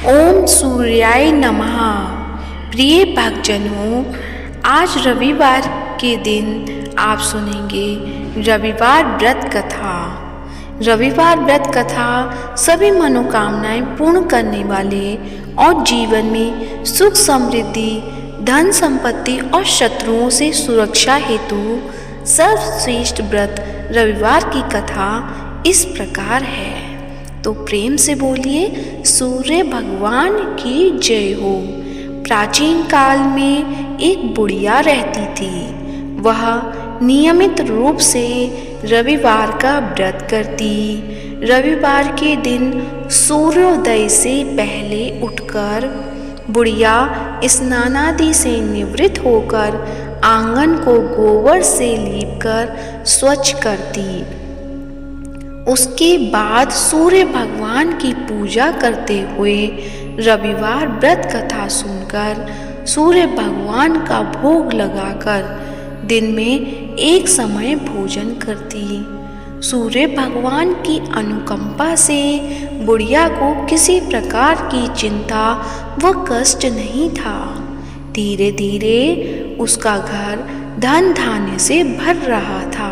ओम सूर्याय नमः। प्रिय भक्तजनों, आज रविवार के दिन आप सुनेंगे रविवार व्रत कथा। रविवार व्रत कथा सभी मनोकामनाएं पूर्ण करने वाले और जीवन में सुख समृद्धि, धन संपत्ति और शत्रुओं से सुरक्षा हेतु सर्वश्रेष्ठ व्रत रविवार की कथा इस प्रकार है। तो प्रेम से बोलिए सूर्य भगवान की जय हो। प्राचीन काल में एक बुढ़िया रहती थी। वह नियमित रूप से रविवार का व्रत करती। रविवार के दिन सूर्योदय से पहले उठकर बुढ़िया स्नानादि से निवृत्त होकर आंगन को गोबर से लीपकर स्वच्छ करती। उसके बाद सूर्य भगवान की पूजा करते हुए रविवार व्रत कथा सुनकर सूर्य भगवान का भोग लगाकर दिन में एक समय भोजन करती। सूर्य भगवान की अनुकंपा से बुढ़िया को किसी प्रकार की चिंता व कष्ट नहीं था। धीरे धीरे उसका घर धन धान्य से भर रहा था।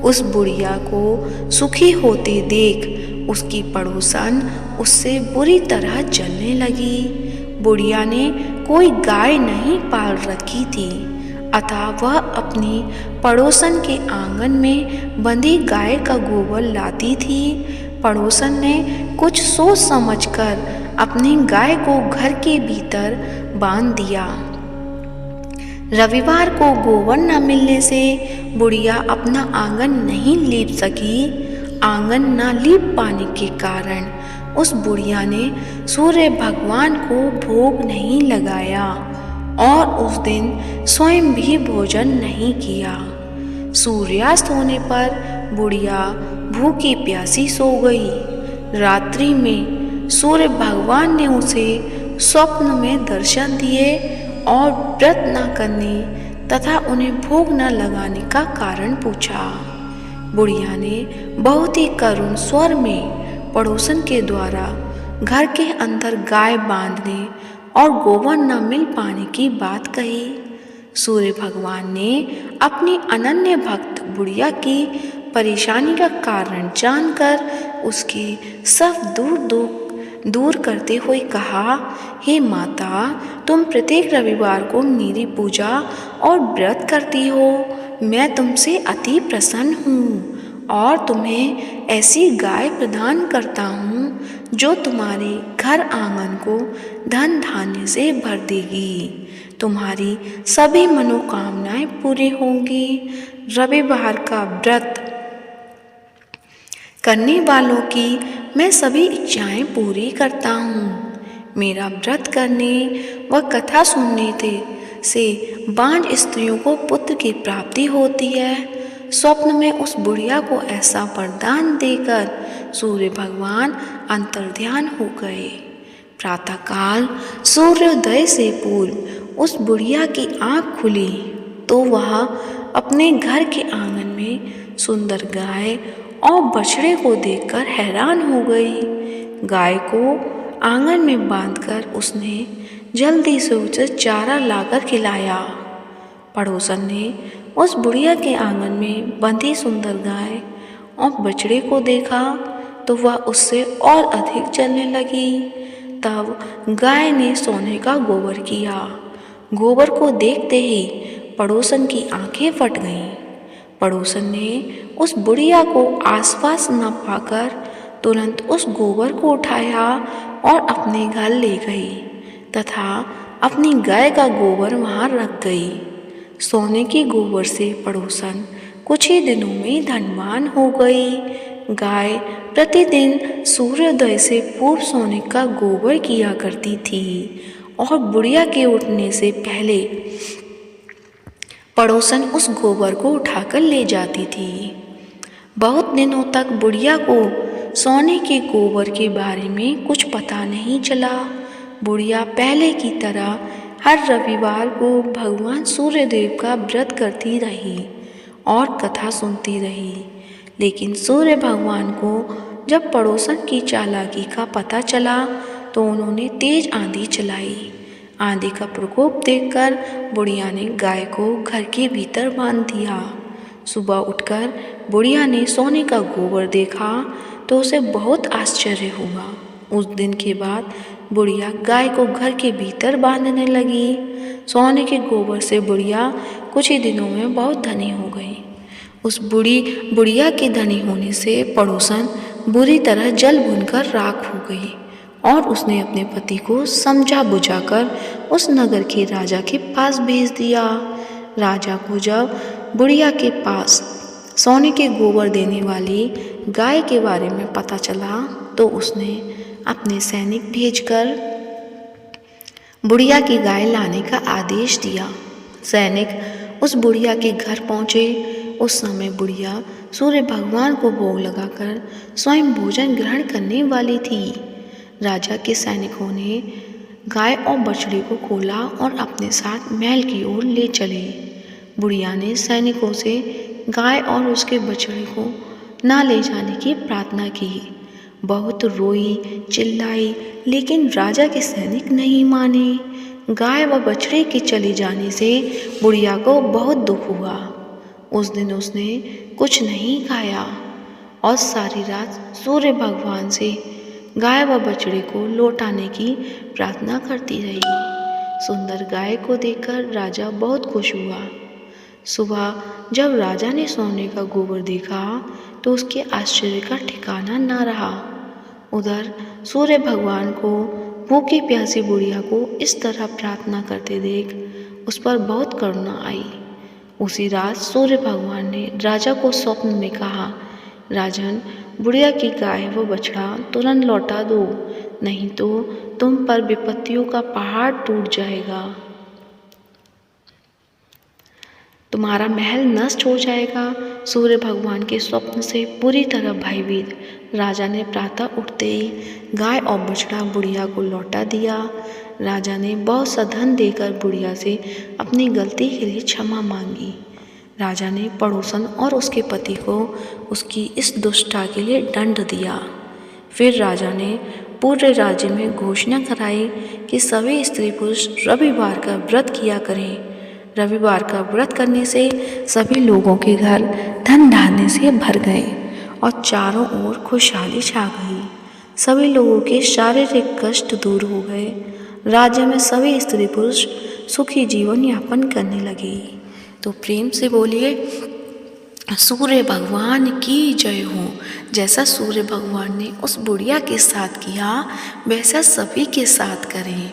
उस बुढ़िया को सुखी होते देख उसकी पड़ोसन उससे बुरी तरह जलने लगी। बुढ़िया ने कोई गाय नहीं पाल रखी थी, अतः वह अपनी पड़ोसन के आंगन में बंधी गाय का गोबर लाती थी। पड़ोसन ने कुछ सोच समझकर अपनी गाय को घर के भीतर बांध दिया। रविवार को गोबर न मिलने से बुढ़िया अपना आंगन नहीं लीप सकी। आंगन न लीप पाने के कारण उस बुढ़िया ने सूर्य भगवान को भोग नहीं लगाया और उस दिन स्वयं भी भोजन नहीं किया। सूर्यास्त होने पर बुढ़िया भूखी प्यासी सो गई। रात्रि में सूर्य भगवान ने उसे स्वप्न में दर्शन दिए और व्रत न करने तथा उन्हें भोग न लगाने का कारण पूछा। बुढ़िया ने बहुत ही करुण स्वर में पड़ोसन के द्वारा घर के अंदर गाय बांधने और गोबर न मिल पाने की बात कही। सूर्य भगवान ने अपनी अनन्य भक्त बुढ़िया की परेशानी का कारण जानकर उसके सब दुख दूर करते हुए कहा, हे माता, तुम प्रत्येक रविवार को मेरी पूजा और व्रत करती हो। मैं तुमसे अति प्रसन्न हूँ और तुम्हें ऐसी गाय प्रदान करता हूँ जो तुम्हारे घर आंगन को धन धान्य से भर देगी। तुम्हारी सभी मनोकामनाएं पूरी होंगी। रविवार का व्रत करने वालों की मैं सभी इच्छाएं पूरी करता हूँ। मेरा व्रत करने व कथा सुनने से बांझ स्त्रियों को पुत्र की प्राप्ति होती है। स्वप्न में उस बुढ़िया को ऐसा वरदान देकर सूर्य भगवान अंतर्ध्यान हो गए। प्रातःकाल सूर्योदय से पूर्व उस बुढ़िया की आँख खुली तो वह अपने घर के आंगन में सुंदर गाय और बछड़े को देखकर हैरान हो गई। गाय को आंगन में बांधकर उसने जल्दी से उसे चारा लाकर खिलाया। पड़ोसन ने उस बुढ़िया के आंगन में बंधी सुंदर गाय और बछड़े को देखा तो वह उससे और अधिक जलने लगी। तब गाय ने सोने का गोबर किया। गोबर को देखते ही पड़ोसन की आंखें फट गईं। पड़ोसन ने उस बुढ़िया को आसपास न पाकर तुरंत उस गोबर को उठाया और अपने घर ले गई तथा अपनी गाय का गोबर वहाँ रख गई। सोने की गोबर से पड़ोसन कुछ ही दिनों में धनवान हो गई। गाय प्रतिदिन सूर्योदय से पूर्व सोने का गोबर किया करती थी और बुढ़िया के उठने से पहले पड़ोसन उस गोबर को उठाकर ले जाती थी। बहुत दिनों तक बुढ़िया को सोने के गोबर के बारे में कुछ पता नहीं चला। बुढ़िया पहले की तरह हर रविवार को भगवान सूर्यदेव का व्रत करती रही और कथा सुनती रही। लेकिन सूर्य भगवान को जब पड़ोसन की चालाकी का पता चला तो उन्होंने तेज आंधी चलाई। आंधी का प्रकोप देखकर बुढ़िया ने गाय को घर के भीतर बांध दिया। सुबह उठकर बुढ़िया ने सोने का गोबर देखा तो उसे बहुत आश्चर्य हुआ। उस दिन के बाद बुढ़िया गाय को घर के भीतर बांधने लगी। सोने के गोबर से बुढ़िया कुछ ही दिनों में बहुत धनी हो गई। उस बुढ़िया के धनी होने से पड़ोसन बुरी तरह जल भुनकर राख हो गई और उसने अपने पति को समझा बुझाकर उस नगर के राजा के पास भेज दिया। राजा को जब बुढ़िया के पास सोने के गोबर देने वाली गाय के बारे में पता चला तो उसने अपने सैनिक भेजकर बुढ़िया की गाय लाने का आदेश दिया। सैनिक उस बुढ़िया के घर पहुँचे। उस समय बुढ़िया सूर्य भगवान को भोग लगाकर स्वयं भोजन ग्रहण करने वाली थी। राजा के सैनिकों ने गाय और बछड़े को खोला और अपने साथ महल की ओर ले चले। बुढ़िया ने सैनिकों से गाय और उसके बछड़े को ना ले जाने की प्रार्थना की। बहुत रोई चिल्लाई, लेकिन राजा के सैनिक नहीं माने। गाय व बछड़े के चले जाने से बुढ़िया को बहुत दुख हुआ। उस दिन उसने कुछ नहीं खाया और सारी रात सूर्य भगवान से गाय व बछड़े को लौटाने की प्रार्थना करती रही। सुंदर गाय को देखकर राजा बहुत खुश हुआ। सुबह जब राजा ने सोने का गोबर देखा तो उसके आश्चर्य का ठिकाना न रहा। उधर सूर्य भगवान को भूखी प्यासी बुढ़िया को इस तरह प्रार्थना करते देख उस पर बहुत करुणा आई। उसी रात सूर्य भगवान ने राजा को स्वप्न में कहा, राजन, बुढ़िया की गाय व बछड़ा तुरंत लौटा दो, नहीं तो तुम पर विपत्तियों का पहाड़ टूट जाएगा। तुम्हारा महल नष्ट हो जाएगा। सूर्य भगवान के स्वप्न से पूरी तरह भयभीत राजा ने प्रातः उठते ही गाय और बछड़ा बुढ़िया को लौटा दिया। राजा ने बहुत सा धन देकर बुढ़िया से अपनी गलती के लिए क्षमा मांगी। राजा ने पड़ोसन और उसके पति को उसकी इस दुष्टता के लिए दंड दिया। फिर राजा ने पूरे राज्य में घोषणा कराई कि सभी स्त्री पुरुष रविवार का व्रत किया करें। रविवार का व्रत करने से सभी लोगों के घर धन धान्य से भर गए और चारों ओर खुशहाली छा गई। सभी लोगों के शारीरिक कष्ट दूर हो गए। राज्य में सभी स्त्री पुरुष सुखी जीवन यापन करने लगे। तो प्रेम से बोलिए, सूर्य भगवान की जय हो। जैसा सूर्य भगवान ने उस बुढ़िया के साथ किया वैसा सभी के साथ करें।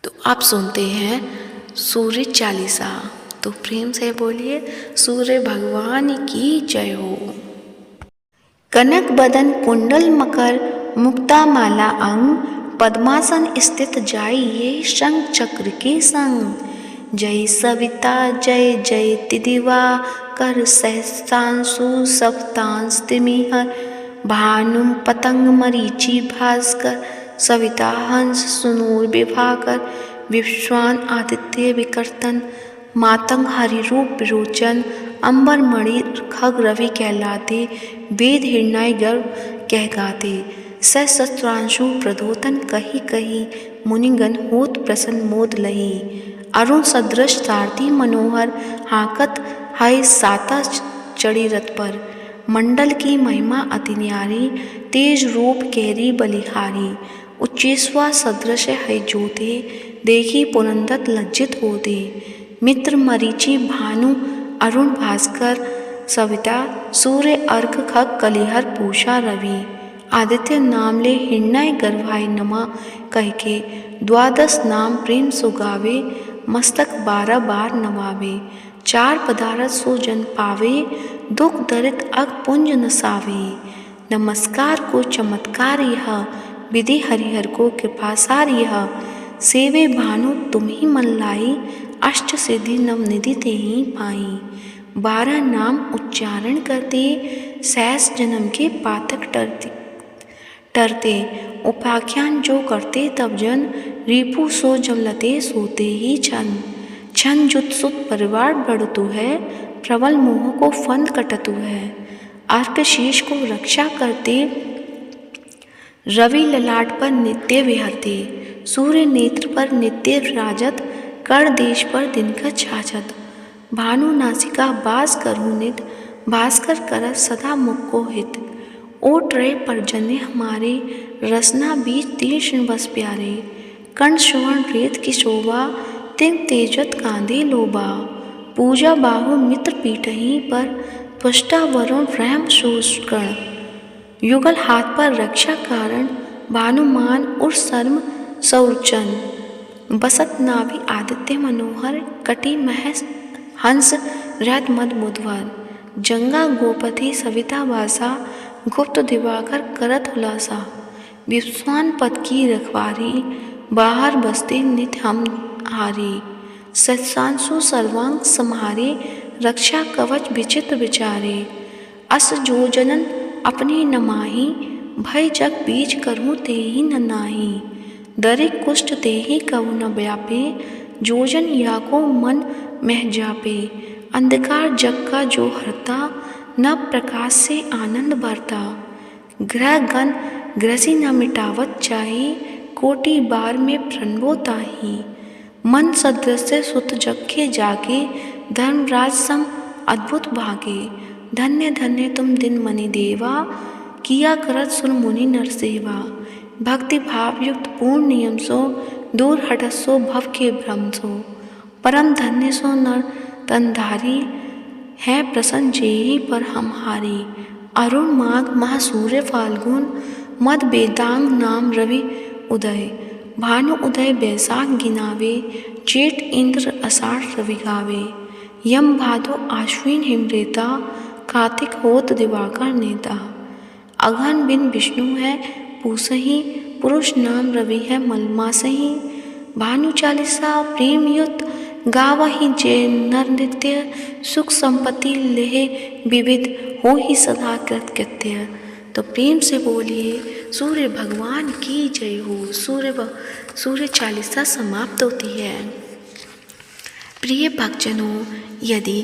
तो आप सुनते हैं सूर्य चालीसा। तो प्रेम से बोलिए, सूर्य भगवान की जय हो। कनक बदन कुंडल मकर मुक्ता माला अंग, पद्मासन स्थित जाइए शंख चक्र के संग। जय सविता जय जय तिदिवा कर, सहस्रांशु सप्तांश तिमिहर। भानुम पतंग मरीचि भास्कर, सविता हंस सुनूर विभाकर। विश्वान आदित्य विकर्तन, मातंग हरिरूप विरोचन। अंबर मणि खग रवि कहलाते, वेद हिरणाय गर्भ कह गाते। सहस्त्रांशु प्रदोतन कही कही, मुनिगण होत प्रसन्न मोद लही। अरुण सदृश सारथी मनोहर, हाकत है साता चढ़ी रथ पर। मंडल की महिमा अति न्यारी, तेज रूप केरी बलिहारी। उच्चेश्वा सदृश है ज्योति, देखी पुनंदत लज्जित होते। मित्र मरीचि भानु अरुण भास्कर, सविता सूर्य अर्क खग कलिहर पूषा रवि। आदित्य नाम ले हिरणाय गर्भाय नमा, कह के द्वादश नाम प्रेम सुगावे। मस्तक 12 बार नवावे, चार पदारथ सो जन पावे। दुख दरित अग पुंज नसावे। नमस्कार को चमत्कार यह, विधि हरिहर को कृपासार यह। सेवे भानु तुम ही मन लाई, अष्ट सिद्धि नवनिधि ते ही पाई। 12 नाम उच्चारण करते, सहस जन्म के पातक टरते। उपाख्यान जो करते तब जन, रिपु सो जमलते सोते ही छन। छन जुत सुत परिवार बढ़तु है, प्रबल मोह को फंद कटतु है। अर्क शीष को रक्षा करते, रवि ललाट पर नित्य विहरते, सूर्य नेत्र पर नित्य विराजत, कर देश पर दिनकर छाछत, भानु नासिका बास करहु नित, भास्कर करत सदा मुख को हित। ओट रहे परजन्य हमारे, रसना बीज तीक्ष्ण बस प्यारे, कर्ण सुवर्ण रेत की शोभा, तिंग तेजत कांधे लोबा, पूजा बाहु मित्र पीठही पर, पुष्टा वरुण रहम शोषकर्ण, युगल हाथ पर रक्षा कारण, भानुमान उर सर्म सौरचन, बसत नाभि आदित्य मनोहर, कटी महस हंस रहत मद मुधवर, जंगा गोपति सविता वासा, गुप्त दिवाकर करत हुलासा, विश्वान पद की रखवारी, बाहर बसते नित हम हारी, सत्सांसु सर्वांग सम्हारे, रक्षा कवच विचित्र विचारे, अस जो जनन अपने न माही, भय जग बीच करहूँ तेहि न नाही, डरे कुष्ठ तेहि कवु न व्यापे, जोजन या को मन मह जापे, अंधकार जग का जो हरता, न प्रकाश से आनंद भरता, ग्रह गण ग्रसी न मिटावत चाही, कोटि बार में प्रणवो ताही, मन सदृश सुत जग के जागे, धर्मराज सम अद्भुत भागे, धन्य धन्य तुम दिन मनि देवा, किया करत सुर मुनि नर सेवा, भक्ति भाव युक्त पूर्ण नियम सो, दूर हटत सो भव के भ्रम सो, परम धन्य सो नर तनधारी, है प्रसन्न जेहि पर हम हारी, अरुण माघ महा सूर्य फाल्गुन, मद वेदांग नाम रवि उदय, भानु उदय बैसाख गिनावे, जेठ इंद्र आषाढ़ रवि गावे, यम भादो आश्विन हिमरेता, कार्तिक होत दिवाकर नेता, अघन बिन विष्णु है पूसही, पुरुष नाम रवि है मलमासही, भानु चालीसा प्रेम युक्त, गावहि जे नर नित्य, सुख संपत्ति लेहे विविध, हो ही सदा कृतकृत्य। तो प्रेम से बोलिए सूर्य भगवान की जय हो। सूर्य चालीसा समाप्त होती है। प्रिय भक्तजनों, यदि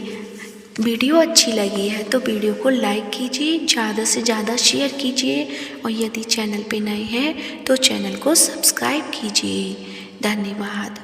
वीडियो अच्छी लगी है तो वीडियो को लाइक कीजिए, ज़्यादा से ज़्यादा शेयर कीजिए और यदि चैनल पे नए हैं तो चैनल को सब्सक्राइब कीजिए। धन्यवाद।